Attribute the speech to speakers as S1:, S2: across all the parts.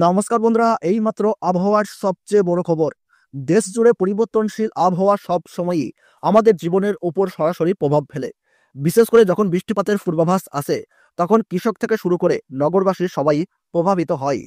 S1: নমস্কার বন্ধুরা, এইমাত্র আবহাওয়ার সবচেয়ে বড় খবর। দেশ জুড়ে পরিবর্তনশীল আবহাওয়া সব সময়ই আমাদের জীবনের উপর সরাসরি প্রভাব ফেলে। বিশেষ করে যখন বৃষ্টিপাতের পূর্বাভাস আসে, তখন কৃষক থেকে শুরু করে নগরবাসী সবাই প্রভাবিত হয়।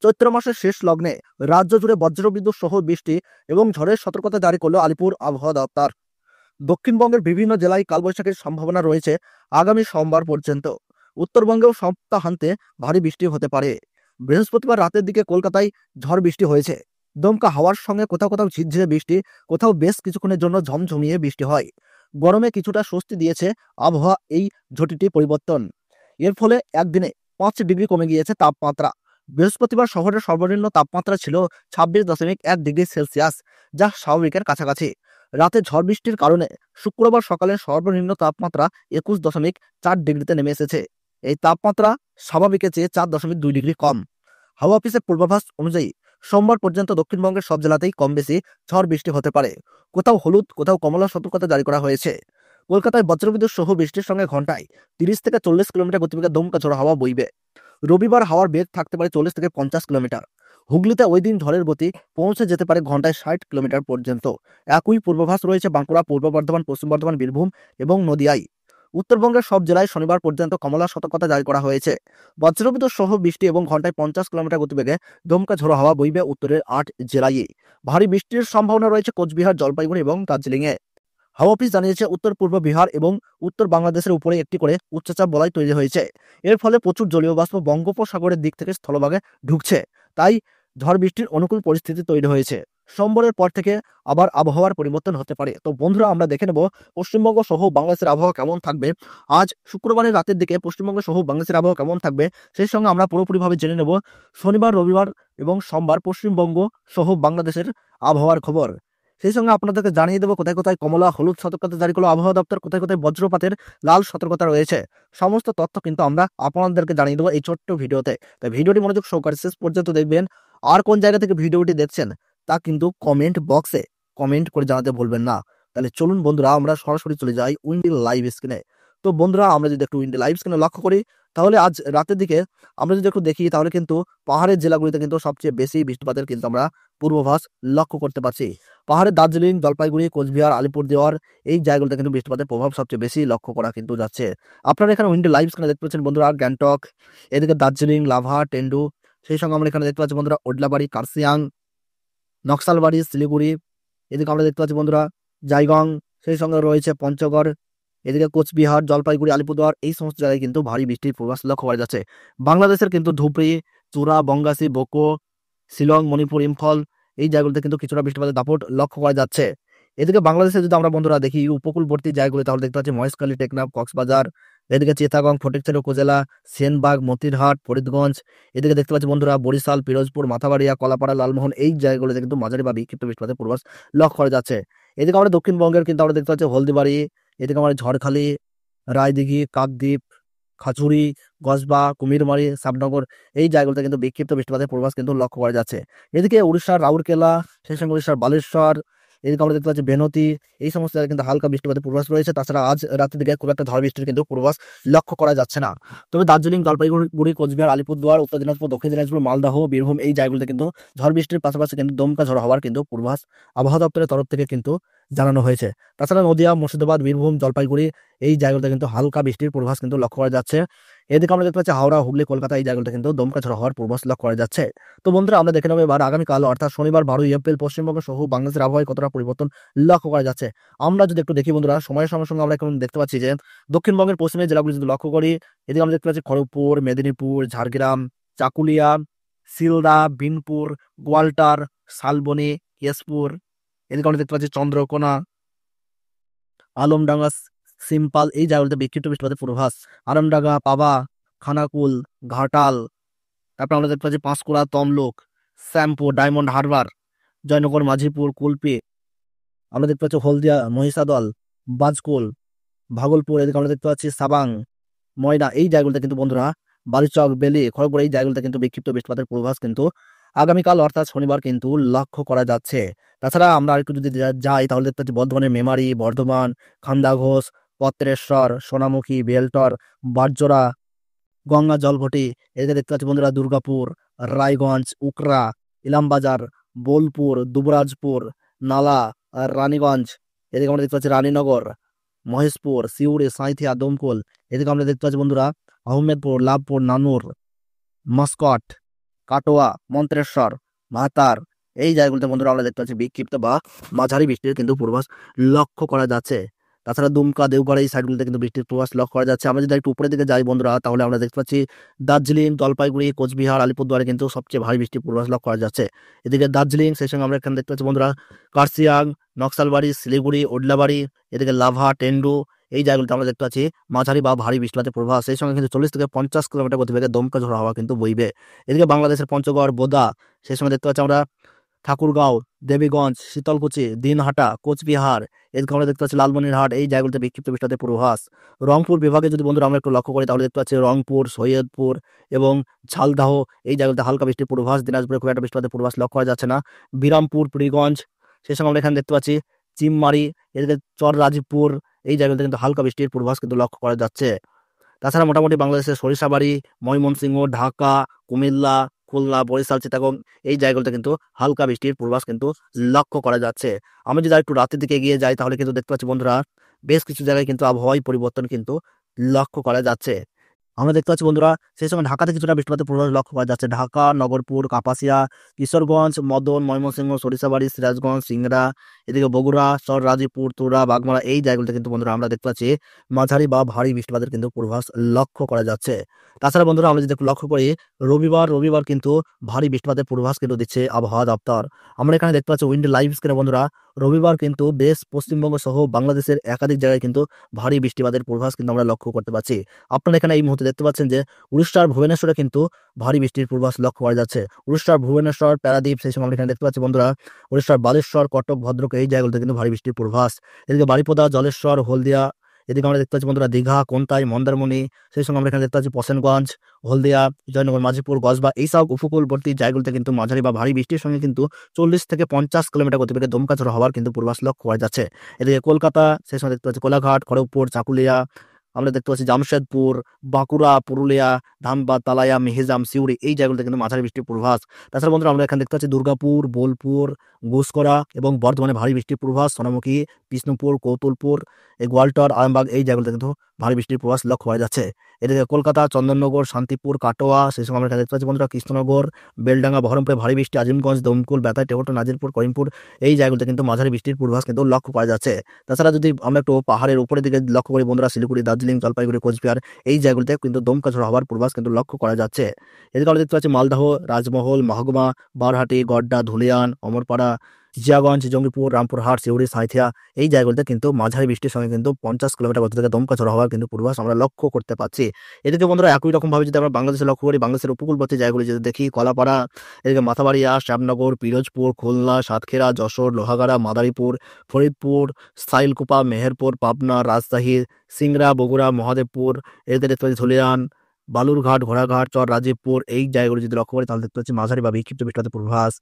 S1: চৈত্র মাসের শেষ লগ্নে রাজ্য জুড়ে বজ্রবিদ্যুৎ সহ বৃষ্টি এবং ঝড়ের সতর্কতা জারি করল আলিপুর আবহাওয়া দপ্তর। দক্ষিণবঙ্গের বিভিন্ন জেলায় কালবৈশাখীর সম্ভাবনা রয়েছে আগামী সোমবার পর্যন্ত। উত্তরবঙ্গেও সপ্তাহান্তে ভারী বৃষ্টি হতে পারে। বৃহস্পতিবার রাতের দিকে কলকাতায় ঝড় বৃষ্টি হয়েছে। দমকা হাওয়ার সঙ্গে কোথাও কোথাও ঝিরঝিরে বৃষ্টি, কোথাও বেশ কিছুক্ষণের জন্য ঝমঝমিয়ে বৃষ্টি হয়। গরমে কিছুটা স্বস্তি দিয়েছে আবহাওয়া এই ঝটিটি পরিবর্তন। এর ফলে একদিনে 5 ডিগ্রি কমে গিয়েছে তাপমাত্রা। বৃহস্পতিবার শহরের সর্বনিম্ন তাপমাত্রা ছিল 26.1 ডিগ্রি সেলসিয়াস, যা স্বাভাবিকের কাছাকাছি। রাতে ঝড় বৃষ্টির কারণে শুক্রবার সকালে সর্বনিম্ন তাপমাত্রা 21.4 ডিগ্রিতে নেমে এসেছে। এই তাপমাত্রা স্বাভাবিকের চেয়ে 4.2 ডিগ্রি কম। হাওয়া অফিসের পূর্বাভাস অনুযায়ী সোমবার পর্যন্ত দক্ষিণবঙ্গের সব জেলাতেই কম বেশি ঝড় বৃষ্টি হতে পারে। কোথাও হলুদ, কোথাও কমলা সতর্কতা জারি করা হয়েছে। কলকাতায় বজ্রবিদ্যুৎ সহ বৃষ্টির সঙ্গে ঘন্টায় 30 থেকে 40 কিলোমিটার গতিবেগে দমকা ঝোড়ো হাওয়া বইবে। রবিবার হাওয়ার বেগ থাকতে পারে 40 থেকে 50 কিলোমিটার। হুগলিতে ওই দিন ঝড়ের গতি পৌঁছে যেতে পারে ঘন্টায় 60 কিলোমিটার পর্যন্ত। একই পূর্বাভাস রয়েছে বাঁকুড়া, পূর্ব বর্ধমান, পশ্চিম বর্ধমান, বীরভূম এবং নদিয়ায়। উত্তরবঙ্গের সব জেলায় শনিবার পর্যন্ত কমলা সতর্কতা জারি করা হয়েছে। বজ্রবিদ্যুৎ সহ বৃষ্টি এবং ঘন্টায় 50 কিলোমিটার গতিবেগে দমকা ঝোড়ো হাওয়া বইবে উত্তরের 8 জেলায়। ভারী বৃষ্টির সম্ভাবনা রয়েছে কোচবিহার, জলপাইগুড়ি এবং দার্জিলিংয়ে। হাওয়া অফিস জানিয়েছে উত্তর পূর্ব বিহার এবং উত্তর বাংলাদেশের উপরে একটি করে উচ্চচাপ বলয় তৈরি হয়েছে। এর ফলে প্রচুর জলীয় বাষ্প বঙ্গোপসাগরের দিক থেকে স্থলভাগে ঢুকছে। তাই ঝড় বৃষ্টির অনুকূল পরিস্থিতি তৈরি হয়েছে। সোমবারের পর থেকে আবার আবহাওয়ার পরিবর্তন হতে পারে। তো বন্ধুরা, আমরা দেখে নেব পশ্চিমবঙ্গ সহ বাংলাদেশের আবহাওয়া কেমন থাকবে। আজ শুক্রবারের রাতের দিকে পশ্চিমবঙ্গ সহ বাংলাদেশের আবহাওয়া কেমন থাকবে, সেই সঙ্গে আমরা পুরোপুরিভাবে জেনে নেব শনিবার, রবিবার এবং সোমবার পশ্চিমবঙ্গ সহ বাংলাদেশের আবহাওয়ার খবর। সেই সঙ্গে আপনাদেরকে জানিয়ে দেবো কোথায় কোথায় কমলা, হলুদ সতর্কতা জারি করলো আবহাওয়া দপ্তর, কোথায় কোথায় বজ্রপাতের লাল সতর্কতা রয়েছে। সমস্ত তথ্য কিন্তু আমরা আপনাদেরকে জানিয়ে দেবো এই ছোট্ট ভিডিওতে। তাই ভিডিওটি মনোযোগ সহকারে শেষ পর্যন্ত দেখবেন। আর কোন জায়গা থেকে ভিডিওটি দেখছেন তা কিন্তু কমেন্ট বক্সে কমেন্ট করে জানাতে ভুলবেন না। তাহলে চলুন বন্ধুরা, আমরা সরাসরি চলে যাই উইন্ডি লাইভ স্ক্রিনে। তো বন্ধুরা, আমরা যদি একটু উইন্ডি লাইভ স্ক্রিনে লক্ষ্য করি, তাহলে আজ রাতের দিকে আমরা যদি একটু দেখি, তাহলে কিন্তু পাহাড়ের জেলাগুলিতে কিন্তু সবচেয়ে বেশি বৃষ্টিপাতের কিন্তু আমরা পূর্বাভাস লক্ষ্য করতে পারছি। পাহাড়ের দার্জিলিং, জলপাইগুড়ি, কোচবিহার, আলিপুরদুয়ার এই জায়গাগুলোতে কিন্তু বৃষ্টিপাতের প্রভাব সবচেয়ে বেশি লক্ষ্য করা কিন্তু যাচ্ছে। আপনারা এখানে উইন্ডি লাইভ স্ক্রিনে দেখতে পাচ্ছেন বন্ধুরা গ্যাংটক, এদিকে দার্জিলিং, লাভা, টেন্ডু। সেই সঙ্গে আমরা এখানে দেখতে পাচ্ছি বন্ধুরা ওডলাবাড়ি, কার্সিয়াং, নকশালবাড়ি, শিলিগুড়ি। এদিকে আমরা দেখতে পাচ্ছি বন্ধুরা জাইগং। সেই সঙ্গে রয়েছে পঞ্চগড়। এদিকে কোচবিহার, জলপাইগুড়ি, আলিপুরদুয়ার এই সমস্ত জায়গায় কিন্তু ভারী বৃষ্টির পূর্বাভাস লক্ষ্য করা যাচ্ছে। বাংলাদেশের কিন্তু ধুবড়ি, চুরা, বঙ্গাসি, বোকো, শিলং, মণিপুর, ইম্ফল এই জায়গাগুলোতে কিন্তু কিছুটা বৃষ্টিপাতের দাপট লক্ষ্য করা যাচ্ছে। এদিকে বাংলাদেশে যদি আমরা বন্ধুরা দেখি উপকূলবর্তী জায়গাগুলো, তাহলে দেখতে পাচ্ছি মহেশখালী, টেকনাফ, কক্সবাজার, এদিকে চিটাগং, ফটিকছড়ি উপজেলা, সেনবাগ, মতিরহাট, ফরিদগঞ্জ। এদিকে দেখতে পাচ্ছি বন্ধুরা বরিশাল, পিরোজপুর, মাথাবাড়িয়া, কলাপাড়া, লালমোহন এই জায়গাগুলোতে কিন্তু মাঝারি বা বিক্ষিপ্ত বৃষ্টিপাতের পূর্বাভাস লক্ষ্য করা যাচ্ছে। এদিকে আমরা দক্ষিণবঙ্গের কিন্তু আমরা দেখতে পাচ্ছি হলদিবাড়ি, এদিকে আমরা ঝড়খালি, রায়দিঘি, কাকদ্বীপ, খাচুরি, গসবা, কুমিরমারি, শ্যামনগর এই জায়গাগুলোতে কিন্তু বিক্ষিপ্ত বৃষ্টিপাতের পূর্বাভাস কিন্তু লক্ষ্য করা যাচ্ছে। এদিকে উড়িষ্যার রাউরকেলা, সেই সঙ্গে উড়িষ্যার বালেশ্বর, এদিকে আমরা দেখতে পাচ্ছি বেনতি এই সমস্ত জায়গায় কিন্তু হালকা বৃষ্টিপাতের পূর্বাভাস রয়েছে। তাছাড়া আজ রাতের দিকে খুব একটা ঝড় বৃষ্টির কিন্তু পূর্বাভাস লক্ষ্য করা যাচ্ছে না। তবে দার্জিলিং, জলপাইগুড়ি, কোচবিহার, আলিপুরদুয়ার, উত্তর দিনাজপুর, দক্ষিণ দিনাজপুর, মালদহ, বীরভূম এই জায়গাগুলোতে কিন্তু ঝড় বৃষ্টির পাশাপাশি কিন্তু দমকা ঝড় হওয়ার কিন্তু পূর্বাভাস আবহাওয়া দপ্তরের তরফ থেকে কিন্তু জানানো হয়েছে। তাছাড়া নদিয়া, মুর্শিদাবাদ, বীরভূম, জলপাইগুড়ি এই জায়গাগুলোতে কিন্তু হালকা বৃষ্টির পূর্বাভাস কিন্তু লক্ষ্য করা যাচ্ছে। এদিকে আমরা দেখতে পাচ্ছি হাওড়া, হুগলি, কলকাতা এই জায়গাগুলোতে কিন্তু দমকা ঝড় হওয়ার পূর্বাভাস লক্ষ্য করা যাচ্ছে। তো বন্ধুরা, আমরা দেখে নেবো এবার আগামীকাল অর্থাৎ শনিবার 12 এপ্রিল পশ্চিমবঙ্গ সহ বাংলাদেশের আবহাওয়ায় কতটা পরিবর্তন লক্ষ্য করা যাচ্ছে। আমরা যদি একটু দেখি বন্ধুরা, সময়ের সঙ্গে সঙ্গে আমরা এখন দেখতে পাচ্ছি যে দক্ষিণবঙ্গের পশ্চিমের জেলাগুলি যদি লক্ষ্য করি, এদিকে আমরা দেখতে পাচ্ছি খড়গপুর, মেদিনীপুর, ঝাড়গ্রাম, চাকুলিয়া, সিলদা, বিনপুর, গোয়ালটার, শালবনী, কেশপুর। এদিকে আমরা দেখতে পাচ্ছি চন্দ্রকোনা, আলমডাঙ্গা, সিম্পাল এই জায়গাগুলোতে বিক্ষিপ্ত বৃষ্টিপাতের পূর্বাভাস। আরামডাঙ্গা, পাবা, খানাকুল, ঘাটাল, তারপর আমরা দেখতে পাচ্ছি পাঁশকুড়া, তমলুক, শ্যামপুর, ডায়মন্ড হারবার, জয়নগর, মাঝিপুর, কুলপি। আমরা দেখতে পাচ্ছি হলদিয়া, মহিষাদল, বাজকুল, ভাগলপুর। এদিকে আমরা দেখতে পাচ্ছি সাবাং, ময়না এই জায়গাগুলোতে কিন্তু বন্ধুরা বালিচক, বেলি, খড়গপুর এই জায়গাগুলোতে কিন্তু বিক্ষিপ্ত বৃষ্টিপাতের পূর্বাভাস কিন্তু আগামীকাল অর্থাৎ শনিবার কিন্তু লক্ষ্য করা যাচ্ছে। তাছাড়া আমরা আরেকটু যদি যাই, তাহলে দেখতে পাচ্ছি বর্ধমানের মেমারি, বর্ধমান, খান্দাঘোষ, পত্রেশ্বর, সোনামুখী, বেলটর, বারজোড়া, গঙ্গা জলঘটি, এদিকে দেখতে পাচ্ছি বন্ধুরা দুর্গাপুর, রায়গঞ্জ, উকরা, ইলামবাজার, বোলপুর, দুবরাজপুর, নালা, আর রানীগঞ্জ, এদিকে আমরা দেখতে পাচ্ছি রানীনগর, মহেশপুর, সিউড়ি, সাঁইথিয়া, দমকল, এদিকে আমরা দেখতে পাচ্ছি বন্ধুরা আহমেদপুর, লাভপুর, নানুর, মস্কট, কাটোয়া, মন্ত্রেশ্বর, ভাতার, এই জায়গাগুলোতে বন্ধুরা আমরা দেখতে পাচ্ছি বিক্ষিপ্ত বা মাঝারি বৃষ্টির কিন্তু পূর্বাভাস লক্ষ্য করা যাচ্ছে। তাছাড়া দুমকা, দেওঘর এই সাইডগুলোতে কিন্তু বৃষ্টির পূর্বাভাস লক্ষ্য করা যাচ্ছে। আমরা যদি একটু উপরের দিকে যাই বন্ধুরা, তাহলে আমরা দেখতে পাচ্ছি দার্জিলিং, জলপাইগুড়ি, কোচবিহার, আলিপুরদুয়ারে কিন্তু সবচেয়ে ভারী বৃষ্টির পূর্বাভাস লক্ষ্য করা যাচ্ছে। এদিকে দার্জিলিং, সেই সঙ্গে আমরা এখানে দেখতে পাচ্ছি বন্ধুরা কার্শিয়াং, নকশালবাড়ি, শিলিগুড়ি, ওডলাবাড়ি, এদিকে লাভা, টেন্ডু, এই জায়গাগুলোতে আমরা দেখতে পাচ্ছি মাঝারি বা ভারী বৃষ্টিপাতের পূর্বাভাস। সেই সঙ্গে কিন্তু 40 থেকে 50 কিলোমিটার গতিবেগে দমকা ঝোড়ো হাওয়া কিন্তু বইবে। এদিকে বাংলাদেশের পঞ্চগড়, বোদা, সেই সময় দেখতে পাচ্ছি আমরা ঠাকুরগাঁও, দেবীগঞ্জ, শীতলকুচি, দিনহাটা, কোচবিহার, এদিকে আমরা দেখতে পাচ্ছি লালমনিরহাট, এই জায়গাগুলোতে বিক্ষিপ্ত বৃষ্টিপাতের পূর্বাভাস। রংপুর বিভাগে যদি বন্ধুরা আমরা একটু লক্ষ্য করি, তাহলে দেখতে পাচ্ছি রংপুর, সৈয়দপুর এবং ঝালদাহ, এই জায়গাগুলোতে হালকা বৃষ্টির পূর্বাভাস। দিনাজপুরে খুব একটা বৃষ্টিপাতের পূর্বাভাস লক্ষ্য করা যাচ্ছে না। বিরামপুর, পীরগঞ্জ, সেই সঙ্গে আমরা এখানে দেখতে পাচ্ছি চিমমারি, এদিকে চর রাজীবপুর, এই জায়গাগুলোতে কিন্তু হালকা বৃষ্টির পূর্বাভাস কিন্তু লক্ষ্য করা যাচ্ছে। তাছাড়া মোটামুটি বাংলাদেশের সরিষাবাড়ি, ময়মনসিংহ, ঢাকা, কুমিল্লা, খুলনা, বরিশাল, চিটাগং, এই জায়গাগুলোতে কিন্তু হালকা বৃষ্টির পূর্বাভাস কিন্তু লক্ষ্য করা যাচ্ছে। আমি যদি একটু রাতের দিকে এগিয়ে যাই, তাহলে কিন্তু দেখতে পাচ্ছি বন্ধুরা বেশ কিছু জায়গায় কিন্তু আবহাওয়ায় পরিবর্তন কিন্তু লক্ষ্য করা যাচ্ছে। আমরা দেখতে পাচ্ছি বন্ধুরা সেই সঙ্গে ঢাকাতে কিছুটা বৃষ্টিপাতের পূর্বাভাস লক্ষ্য করা যাচ্ছে। ঢাকা, নগরপুর, কাপাসিয়া, কিশোরগঞ্জ, মদন, ময়মনসিংহ, সরিষাবাড়ি, সিরাজগঞ্জ, সিংড়া, এদিকে বগুড়া, চর রাজীবপুর, তুরা, বাগমারা, এই জায়গাগুলোতে কিন্তু বন্ধুরা আমরা দেখতে পাচ্ছি মাঝারি বা ভারী বৃষ্টিপাতের কিন্তু পূর্বাভাস লক্ষ্য করা যাচ্ছে। তাছাড়া বন্ধুরা আমরা যদি একটু লক্ষ্য করি, রবিবার কিন্তু ভারী বৃষ্টিপাতের পূর্বাভাস কিন্তু দিচ্ছে আবহাওয়া দপ্তর। আমরা এখানে দেখতে পাচ্ছি উইন্ড লাইভ স্ক্রিনে বন্ধুরা রবিবার কিন্তু বেশ পশ্চিমবঙ্গ সহ বাংলাদেশের একাধিক জায়গায় কিন্তু ভারী বৃষ্টিপাতের পূর্বাভাস কিন্তু আমরা লক্ষ্য করতে পারছি। আপনারা এখানে এই মুহূর্তে দেখতে পাচ্ছেন যে উড়িষ্যার ভুবনেশ্বরে কিন্তু ভারী বৃষ্টির পূর্বাভাস লক্ষ্য করা যাচ্ছে। উড়িষ্যার ভুবনেশ্বর, প্যারাদ্বীপ, সেই সময় আমরা এখানে দেখতে পাচ্ছি বন্ধুরা উড়িষ্যার বালেশ্বর, কটক, ভদ্রক, এই জায়গাগুলোতে কিন্তু ভারী বৃষ্টির পূর্বাভাস। এদিকে বারিপদা, জলেশ্বর, হলদিয়া, এদিকে আমরা দেখতে পাচ্ছি বন্ধুরা দীঘা, কোন্তাই, মন্দারমণি, সেই সঙ্গে আমরা এখানে দেখতে পাচ্ছি পশেনগঞ্জ, হলদিয়া, জয়নগর, মাঝিপুর, গজবা, এইসব উপকূলবর্তী জায়গাগুলোতে কিন্তু মাঝারি বা ভারী বৃষ্টির সঙ্গে কিন্তু 40 থেকে 50 কিলোমিটার গতিবেগে দমকা ঝোড়ো হওয়ার কিন্তু পূর্বাভাস লক্ষ্য করা যাচ্ছে। এদিকে কলকাতা, সেই সময় দেখতে পাচ্ছি কোলাঘাট, খড়গপুর, চাকুলিয়া, আমরা দেখতে পাচ্ছি জামশেদপুর, বাঁকুড়া, পুরুলিয়া, ধানবাদ, তালায়া, মেহেজাম, সিউড়ি, এই জায়গাগুলোতে কিন্তু মাঝারি বৃষ্টির পূর্বাভাস। তাছাড়া বন্ধুরা আমরা এখানে দেখতে পাচ্ছি দুর্গাপুর, বোলপুর, ঘুষকরা এবং বর্ধমানে ভারী বৃষ্টির পূর্বাভাস। সোনামুখী, বিষ্ণুপুর, কৌতুলপুর, এই গোয়ালটর, আরামবাগ, এই জায়গাগুলোতে কিন্তু ভারী বৃষ্টির পূর্বাভাস লক্ষ্য করা যাচ্ছে। এদিকে কলকাতা, চন্দননগর, শান্তিপুর, কাটোয়া, সেই সময় আমরা এখানে দেখতে পাচ্ছি বন্ধুরা কৃষ্ণনগর, বেলডাঙ্গা, বহরমপুরে ভারী বৃষ্টি, আজিমগঞ্জ, দমকুল, বেতাই, টেহট্ট, নাজিরপুর, করিমপুর, এই জায়গাগুলোতে কিন্তু মাঝারি বৃষ্টির পূর্বাভাস কিন্তু লক্ষ্য করা যাচ্ছে। তাছাড়া যদি আমরা একটু পাহাড়ের উপরের দিকে লক্ষ্য করি বন্ধুরা, শিলিগুড়ি, দার্জিলিং, জলপাইগুড়ি, কোচবিহার, এই জায়গাগুলোতে কিন্তু দমকা ঝড়ো হওয়ার পূর্বাভাস কিন্তু লক্ষ্য করা যাচ্ছে। এদিকে আমরা দেখতে পাচ্ছি মালদহ, রাজমহল, মহকুমা, বারহাটি, গড্ডা, ধুলিয়ান, অমরপাড়া, জিয়াগঞ্জ, জঙ্গিপুর, রামপুরহাট, সিউড়ি, সাঁইথিয়া, এই জায়গাগুলোতে কিন্তু মাঝারি বৃষ্টির সঙ্গে কিন্তু 50 কিলোমিটার গতি থেকে দমকা ঝড়ো হওয়ার কিন্তু পূর্বাভাস আমরা লক্ষ্য করতে পারছি। এদিকে বন্ধুরা একই রকম ভাবে যদি আমরা বাংলাদেশে লক্ষ্য করি, বাংলাদেশের উপকূলবর্তী জায়গাগুলি যদি দেখি, কলাপাড়া, এদিকে মাথাবাড়িয়া, শ্যামনগর, পিরোজপুর, খুলনা, সাতক্ষীরা, যশোর, লোহাগাড়া, মাদারীপুর, ফরিদপুর, সাইলকুপা, মেহেরপুর, পাবনা, রাজশাহী, সিংড়া, বগুড়া, মহাদেবপুর, এদিকে দেখতে পাচ্ছি ধুলিয়ান, বালুরঘাট, ঘোড়াঘাট, চর রাজীবপুর, এই জায়গাগুলো যদি লক্ষ্য করি, তাহলে দেখতে পাচ্ছি মাঝারি বা বিক্ষিপ্ত বৃষ্টিপাতের পূর্বাভাস।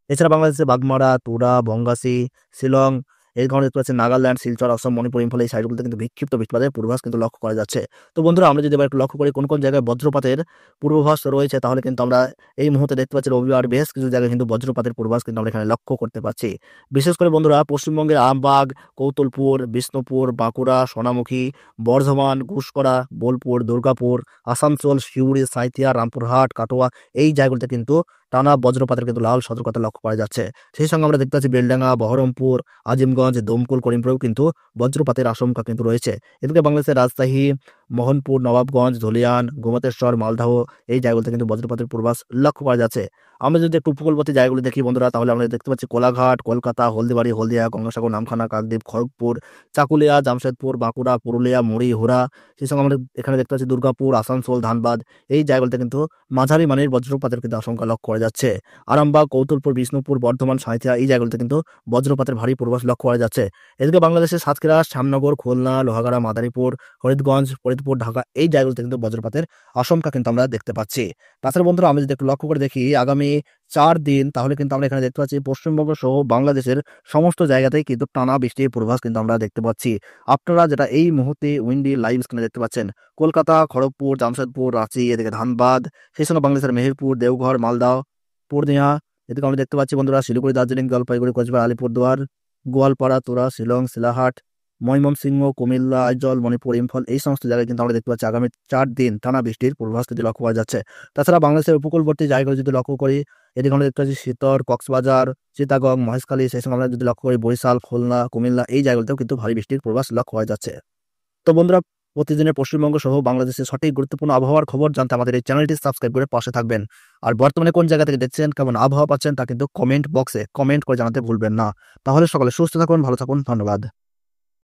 S1: এছাড়া বাংলাদেশে বাগমারা, তুরা, বঙ্গাসী, শিলং, এই কারণে দেখতে পাচ্ছি নাগাল্যান্ড, শিলচর, অসম, মণিপুর, ইম্ফল, এই সাইডগুলোতে কিন্তু বিক্ষিপ্ত বৃষ্টিপাতের পূর্বাভাস কিন্তু লক্ষ্য করা যাচ্ছে। তো বন্ধুরা আমরা যদি এবার একটু লক্ষ্য করি কোন কোন জায়গায় বজ্রপাতের পূর্বাভাস রয়েছে, তাহলে কিন্তু আমরা এই মুহূর্তে দেখতে পাচ্ছি রবিবার বেশ কিছু জায়গায় কিন্তু বজ্রপাতের পূর্বাভাস কিন্তু আমরা এখানে লক্ষ্য করতে পারছি। বিশেষ করে বন্ধুরা পশ্চিমবঙ্গের আরামবাগ, কৌতুলপুর, বিষ্ণুপুর, বাঁকুড়া, সোনামুখী, বর্ধমান, ঘুষকরা, বোলপুর, দুর্গাপুর, আসানসোল, সিউড়ি, সাঁইথিয়া, রামপুরহাট, কাটোয়া, এই জায়গাগুলোতে কিন্তু টানা বজ্রপাতের কিন্তু লাল সতর্কতা লক্ষ্য করা যাচ্ছে। সেই সঙ্গে আমরা দেখতে পাচ্ছি বেলডাঙ্গা, বহরমপুর, আজিমগঞ্জ, দমকুল, করিমপুরেও কিন্তু বজ্রপাতের আশঙ্কা কিন্তু রয়েছে। এদিকে বাংলাদেশের রাজশাহী, মোহনপুর, নবাবগঞ্জ, ধুলিয়ান, গোমতেশ্বর, মালদহ, এই জায়গাগুলোতে কিন্তু বজ্রপাতের পূর্বাভাস লক্ষ্য করা যাচ্ছে। আমরা যদি একটু উপকূলবর্তী জায়গাগুলো দেখি বন্ধুরা, তাহলে আমরা দেখতে পাচ্ছি কোলাঘাট, কলকাতা, হলদিবাড়ি, হলদিয়া, গঙ্গাসাগর, নামখানা, কাকদ্বীপ, খড়গপুর, চাকুলিয়া, জামশেদপুর, বাঁকুড়া, পুরুলিয়া, মুড়ি, হুড়া, সেই সঙ্গে আমরা এখানে দেখতে পাচ্ছি দুর্গাপুর, আসানসোল, ধানবাদ, এই জায়গাগুলোতে কিন্তু মাঝারি মানের বজ্রপাতের কিন্তু আশঙ্কা লক্ষ্য করা যাচ্ছে। আরামবাগ, কৌতুলপুর, বিষ্ণুপুর, বর্ধমান, সাঁইথিয়া, এই জায়গাগুলোতে কিন্তু বজ্রপাতের ভারী পূর্বাভাস লক্ষ্য করা যাচ্ছে। এদিকে বাংলাদেশের সাতক্ষীরা, শ্যামনগর, খুলনা, লোহাগাড়া, মাদারীপুর, ফরিদগঞ্জ, ফরিদপুর, ঢাকা এই জায়গাগুলোতে কিন্তু বজ্রপাতের আশঙ্কা কিন্তু আমরা দেখতে পাচ্ছি। তাছাড়া বন্ধুরা আমি যদি একটু লক্ষ্য করে দেখি আগামী 4 দিন, তাহলে কিন্তু আমরা এখানে দেখতে পাচ্ছি পশ্চিমবঙ্গ সহ বাংলাদেশের সমস্ত জায়গাতেই কিন্তু টানা বৃষ্টির পূর্বাভাস কিন্তু আমরা দেখতে পাচ্ছি। আপনারা যেটা এই মুহূর্তে উইন্ডি লাইভ স্ক্রিনে দেখতে পাচ্ছেন, কলকাতা, খড়গপুর, জামশেদপুর, রাঁচি, এদিকে ধানবাদ, সেই সঙ্গে বাংলাদেশের মেহেরপুর, দেওঘর, মালদা, পূর্ণিয়া, এদিকে আমরা দেখতে পাচ্ছি বন্ধুরা শিলিগুড়ি, দার্জিলিং, জলপাইগুড়ি, কোচবিহার, আলিপুরদুয়ার, গোয়ালপাড়া, তুরা, শিলং, শিলাহাট, ময়মনসিংহ, কুমিল্লা, আইজল, মণিপুর, ইম্ফল এই সমস্ত জায়গায় কিন্তু আমরা দেখতে পাচ্ছি আগামী 4 দিন টানা বৃষ্টির পূর্বাভাস কিন্তু লক্ষ্য করা যাচ্ছে। তাছাড়া বাংলাদেশের উপকূলবর্তী জায়গাগুলো যদি লক্ষ্য করি, এদিকে আমরা দেখতে পাচ্ছি শীতল, কক্সবাজার, চিটাগং, মহেশখালী, সেই সঙ্গে আমরা যদি লক্ষ্য করি বরিশাল, খুলনা, কুমিল্লা এই জায়গাগুলোতেও কিন্তু ভারী বৃষ্টির পূর্বাভাস লক্ষ্য করা যাচ্ছে। তো বন্ধুরা, প্রতিদিনের পশ্চিমবঙ্গ সহ বাংলাদেশের সঠিক গুরুত্বপূর্ণ আবহাওয়ার খবর জানতে আমাদের এই চ্যানেলটি সাবস্ক্রাইব করে পাশে থাকবেন। আর বর্তমানে কোন জায়গা থেকে দেখছেন, কেমন আবহাওয়া পাচ্ছেন তা কিন্তু কমেন্ট বক্সে কমেন্ট করে জানাতে ভুলবেন না। তাহলে সকলে সুস্থ থাকুন, ভালো থাকুন, ধন্যবাদ।